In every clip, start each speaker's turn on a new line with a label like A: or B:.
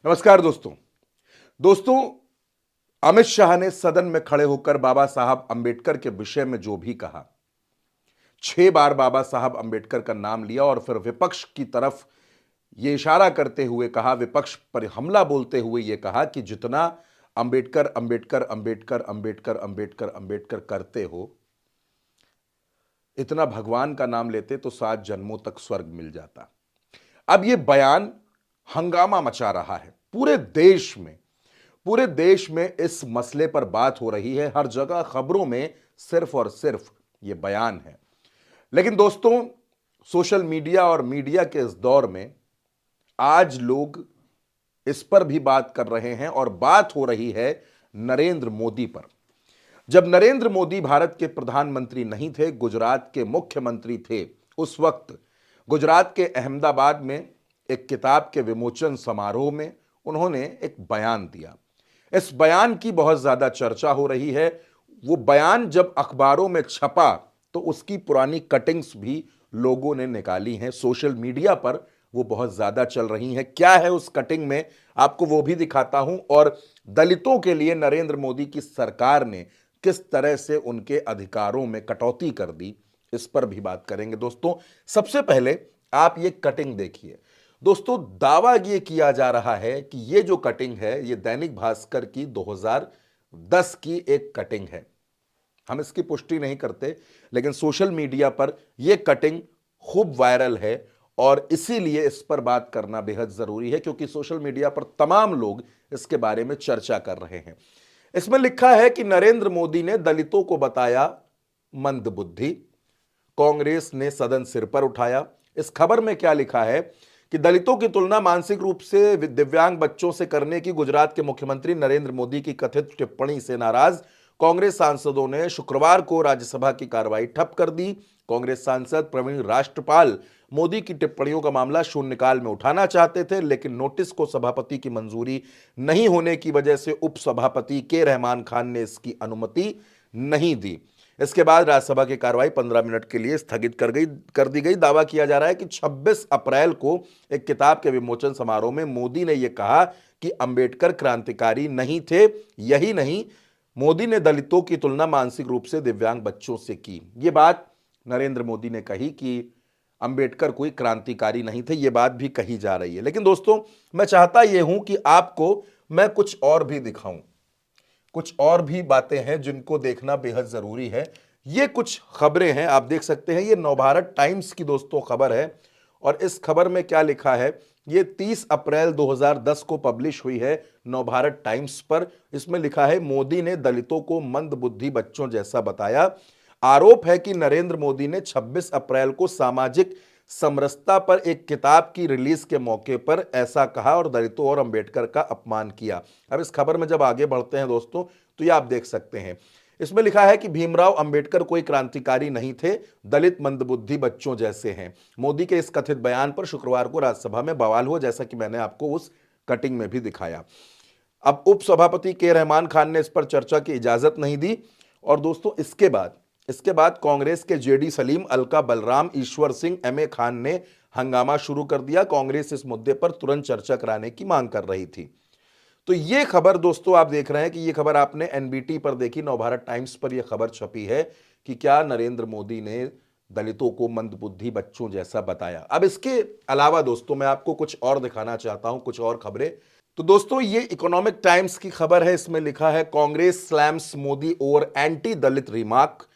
A: नमस्कार दोस्तों। दोस्तों, अमित शाह ने सदन में खड़े होकर बाबा साहब अंबेडकर के विषय में जो भी कहा, 6 बार बाबा साहब अंबेडकर का नाम लिया और फिर विपक्ष की तरफ यह इशारा करते हुए कहा, विपक्ष पर हमला बोलते हुए यह कहा कि जितना अंबेडकर अंबेडकर अंबेडकर अंबेडकर अंबेडकर अंबेडकर करते हो, इतना भगवान का नाम लेते तो 7 जन्मों तक स्वर्ग मिल जाता। अब यह बयान हंगामा मचा रहा है पूरे देश में इस मसले पर बात हो रही है। हर जगह खबरों में सिर्फ और सिर्फ यह बयान है। लेकिन दोस्तों, सोशल मीडिया और मीडिया के इस दौर में आज लोग इस पर भी बात कर रहे हैं और बात हो रही है नरेंद्र मोदी पर। जब नरेंद्र मोदी भारत के प्रधानमंत्री नहीं थे, गुजरात के मुख्यमंत्री थे, उस वक्त गुजरात के अहमदाबाद में एक किताब के विमोचन समारोह में उन्होंने एक बयान दिया। इस बयान की बहुत ज्यादा चर्चा हो रही है। वो बयान जब अखबारों में छपा तो उसकी पुरानी कटिंग्स भी लोगों ने निकाली हैं। सोशल मीडिया पर वो बहुत ज्यादा चल रही हैं। क्या है उस कटिंग में, आपको वो भी दिखाता हूं। और दलितों के लिए नरेंद्र मोदी की सरकार ने किस तरह से उनके अधिकारों में कटौती कर दी, इस पर भी बात करेंगे। दोस्तों, सबसे पहले आप ये कटिंग देखिए। दोस्तों, दावा यह किया जा रहा है कि यह जो कटिंग है, यह दैनिक भास्कर की 2010 की एक कटिंग है। हम इसकी पुष्टि नहीं करते, लेकिन सोशल मीडिया पर यह कटिंग खूब वायरल है और इसीलिए इस पर बात करना बेहद जरूरी है, क्योंकि सोशल मीडिया पर तमाम लोग इसके बारे में चर्चा कर रहे हैं। इसमें लिखा है कि नरेंद्र मोदी ने दलितों को बताया मंदबुद्धि, कांग्रेस ने सदन सिर पर उठाया। इस खबर में क्या लिखा है कि दलितों की तुलना मानसिक रूप से दिव्यांग बच्चों से करने की गुजरात के मुख्यमंत्री नरेंद्र मोदी की कथित टिप्पणी से नाराज कांग्रेस सांसदों ने शुक्रवार को राज्यसभा की कार्रवाई ठप कर दी। कांग्रेस सांसद प्रवीण राष्ट्रपाल मोदी की टिप्पणियों का मामला शून्यकाल में उठाना चाहते थे, लेकिन नोटिस को सभापति की मंजूरी नहीं होने की वजह से उपसभापति के रहमान खान ने इसकी अनुमति नहीं दी। इसके बाद राज्यसभा की कार्रवाई 15 मिनट के लिए स्थगित कर दी गई। दावा किया जा रहा है कि 26 अप्रैल को एक किताब के विमोचन समारोह में मोदी ने यह कहा कि अंबेडकर क्रांतिकारी नहीं थे। यही नहीं, मोदी ने दलितों की तुलना मानसिक रूप से दिव्यांग बच्चों से की। यह बात नरेंद्र मोदी ने कही कि अंबेडकर कोई क्रांतिकारी नहीं थे। यह बात भी कही जा रही है। लेकिन दोस्तों, मैं चाहता यह हूं कि आपको मैं कुछ और भी दिखाऊं। कुछ और भी बातें हैं जिनको देखना बेहद जरूरी है। ये कुछ खबरें हैं, आप देख सकते हैं। ये नवभारत टाइम्स की दोस्तों खबर है और इस खबर में क्या लिखा है, ये 30 अप्रैल 2010 को पब्लिश हुई है नवभारत टाइम्स पर। इसमें लिखा है, मोदी ने दलितों को मंदबुद्धि बच्चों जैसा बताया। आरोप है कि नरेंद्र मोदी ने 26 अप्रैल को सामाजिक समरसता पर एक किताब की रिलीज के मौके पर ऐसा कहा और दलितों और अंबेडकर का अपमान किया। अब इस खबर में जब आगे बढ़ते हैं दोस्तों, तो ये आप देख सकते हैं। इसमें लिखा है कि भीमराव अंबेडकर कोई क्रांतिकारी नहीं थे, दलित मंदबुद्धि बच्चों जैसे हैं। मोदी के इस कथित बयान पर शुक्रवार को राज्यसभा में बवाल हुआ, जैसा कि मैंने आपको उस कटिंग में भी दिखाया। अब उपसभापति के रहमान खान ने इस पर चर्चा की इजाजत नहीं दी। और दोस्तों, इसके बाद कांग्रेस के जेडी सलीम, अलका बलराम, ईश्वर सिंह, एमए खान ने हंगामा शुरू कर दिया। कांग्रेस इस मुद्दे पर तुरंत चर्चा कराने की मांग कर रही थी। तो यह खबर दोस्तों आप देख रहे हैं कि यह खबर आपने एनबीटी पर देखी, नवभारत टाइम्स पर यह खबर छपी है कि क्या नरेंद्र मोदी ने दलितों को मंदबुद्धि बच्चों जैसा बताया। अब इसके अलावा दोस्तों मैं आपको कुछ और दिखाना चाहता हूं, कुछ और खबरें। तो दोस्तों, ये इकोनॉमिक टाइम्स की खबर है। इसमें लिखा है, Congress slams Modi over anti Dalit remark,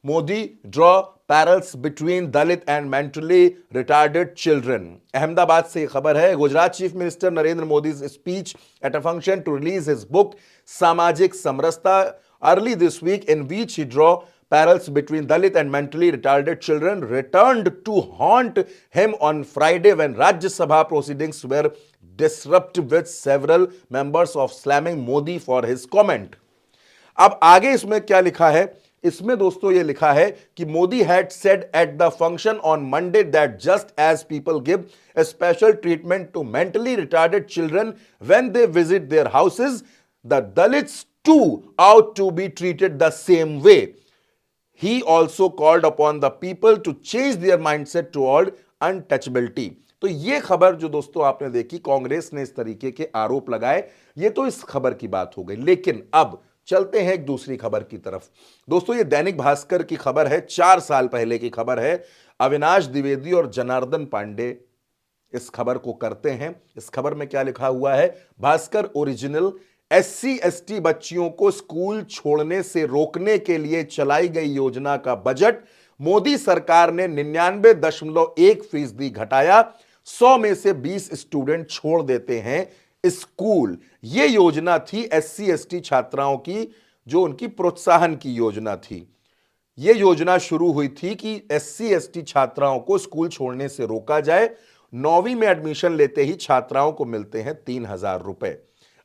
A: Modi draw parallels between Dalit and mentally retarded children. Ahmedabad से खबर है, Gujarat chief minister Narendra Modi speech at a function to release his book Samajik Samrasta early this week, in which he draw parallels between Dalit and mentally retarded children, returned to haunt him on Friday when Rajya Sabha proceedings were disrupted, with several members of slamming Modi for his comment. अब आगे इसमें क्या लिखा है, इसमें दोस्तों ये लिखा है कि Modi had said at the function on Monday that just as people give a special treatment to mentally retarded children when they visit their houses, the Dalits too ought to be treated the same way. He also called upon the people to change their mindset toward untouchability. तो ये खबर जो दोस्तों आपने देखी, कांग्रेस ने इस तरीके के आरोप लगाए, ये तो इस खबर की बात हो गई। लेकिन अब चलते हैं एक दूसरी खबर की तरफ। दोस्तों ये दैनिक भास्कर की खबर है, 4 साल पहले की खबर है। अविनाश द्विवेदी और जनार्दन पांडे इस खबर को करते हैं। इस खबर में क्या लिखा हुआ है? भास्कर ओरिजिनल, एससी एसटी बच्चियों को स्कूल छोड़ने से रोकने के लिए चलाई गई योजना का बजट मोदी सरकार ने 99.1% घटाया। 100 में से 20 स्टूडेंट छोड़ देते हैं स्कूल। यह योजना थी एससी एसटी छात्राओं की, जो उनकी प्रोत्साहन की योजना थी। यह योजना शुरू हुई थी कि एससी एसटी छात्राओं को स्कूल छोड़ने से रोका जाए। 9वीं में एडमिशन लेते ही छात्राओं को मिलते हैं 3000 रुपए।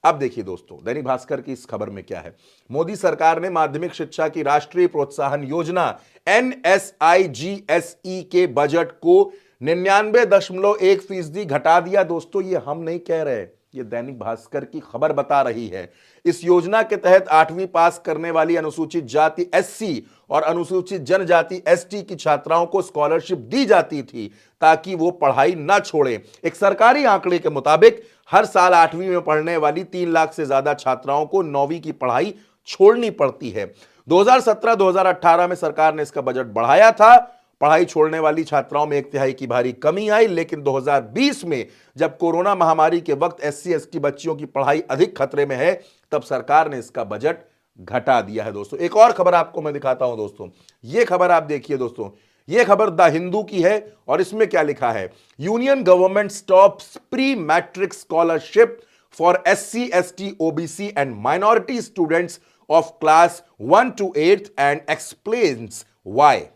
A: अब देखिए दोस्तों, दैनिक भास्कर की इस खबर में क्या है? मोदी सरकार ने माध्यमिक शिक्षा की राष्ट्रीय प्रोत्साहन योजना NSIGSE के बजट को 99.1% घटा दिया। दोस्तों ये हम नहीं कह रहे, ये दैनिक भास्कर की खबर बता रही है। इस योजना के तहत 8वीं पास करने वाली अनुसूचित जाति SC और अनुसूचित जनजाति ST की छात्राओं को स्कॉलरशिप दी जाती थी ताकि वो पढ़ाई ना छोड़े। एक सरकारी आंकड़े के मुताबिक हर साल 8वीं में पढ़ने वाली 3 लाख से ज्यादा छात्राओं को 9वीं की पढ़ाई छोड़नी पड़ती है। 2017-2018 में सरकार ने इसका बजट बढ़ाया था। पढ़ाई छोड़ने वाली छात्राओं में 1/3 की भारी कमी आई। लेकिन 2020 में जब कोरोना महामारी के वक्त SC ST बच्चियों की पढ़ाई अधिक खतरे में है, तब सरकार ने इसका बजट घटा दिया है। दोस्तों एक और खबर आपको मैं दिखाता हूं। दोस्तों यह खबर आप देखिए। दोस्तों यह खबर द हिंदू की है और इसमें क्या लिखा है? Union government stops pre matric scholarship for SC ST OBC and minority students of class 1 to 8th and explains why.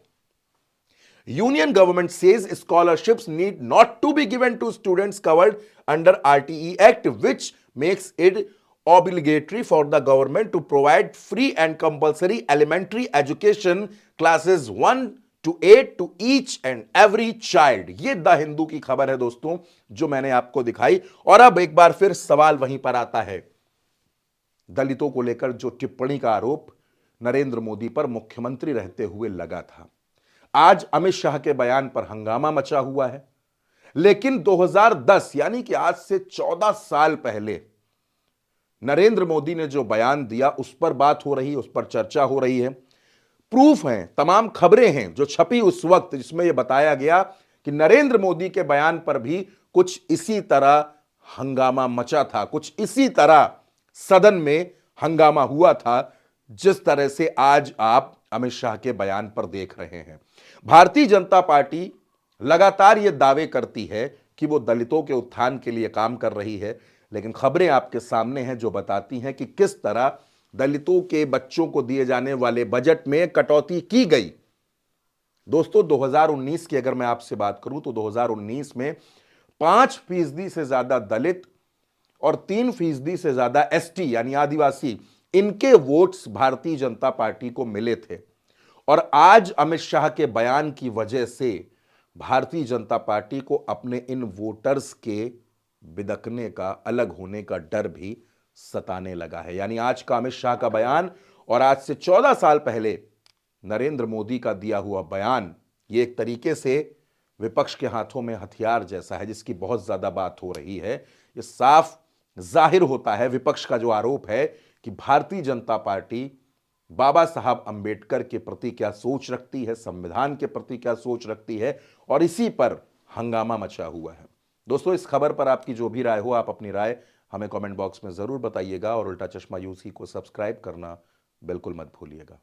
A: Union government says scholarships need not to be given to students covered under RTE Act, which makes it obligatory for the government to provide free and compulsory elementary education classes 1 to 8 to each and every child। ये the Hindu की खबर है दोस्तों, जो मैंने आपको दिखाई। और अब एक बार फिर सवाल वहीं पर आता है, दलितों को लेकर जो टिप्पणी का आरोप नरेंद्र मोदी पर मुख्यमंत्री रहते हुए लगा था, आज अमित शाह के बयान पर हंगामा मचा हुआ है। लेकिन 2010 यानी कि आज से 14 साल पहले नरेंद्र मोदी ने जो बयान दिया, उस पर बात हो रही है, उस पर चर्चा हो रही है। प्रूफ हैं, तमाम खबरें हैं जो छपी उस वक्त, जिसमें यह बताया गया कि नरेंद्र मोदी के बयान पर भी कुछ इसी तरह हंगामा मचा था, कुछ इसी तरह सदन में हंगामा हुआ था, जिस तरह से आज आप अमित शाह के बयान पर देख रहे हैं। भारतीय जनता पार्टी लगातार यह दावे करती है कि वो दलितों के उत्थान के लिए काम कर रही है, लेकिन खबरें आपके सामने हैं जो बताती हैं कि किस तरह दलितों के बच्चों को दिए जाने वाले बजट में कटौती की गई। दोस्तों 2019 की अगर मैं आपसे बात करूं तो 2019 में 5% से ज्यादा दलित और 3% से ज्यादा ST यानी आदिवासी, इनके वोट्स भारतीय जनता पार्टी को मिले थे। और आज अमित शाह के बयान की वजह से भारतीय जनता पार्टी को अपने इन वोटर्स के बिदकने का, अलग होने का डर भी सताने लगा है। यानी आज का अमित शाह का बयान और आज से 14 साल पहले नरेंद्र मोदी का दिया हुआ बयान, ये एक तरीके से विपक्ष के हाथों में हथियार जैसा है, जिसकी बहुत ज्यादा बात हो रही है। ये साफ जाहिर होता है विपक्ष का जो आरोप है कि भारतीय जनता पार्टी बाबा साहब अंबेडकर के प्रति क्या सोच रखती है, संविधान के प्रति क्या सोच रखती है, और इसी पर हंगामा मचा हुआ है। दोस्तों इस खबर पर आपकी जो भी राय हो, आप अपनी राय हमें कमेंट बॉक्स में जरूर बताइएगा और उल्टा चश्मा यूसी को सब्सक्राइब करना बिल्कुल मत भूलिएगा।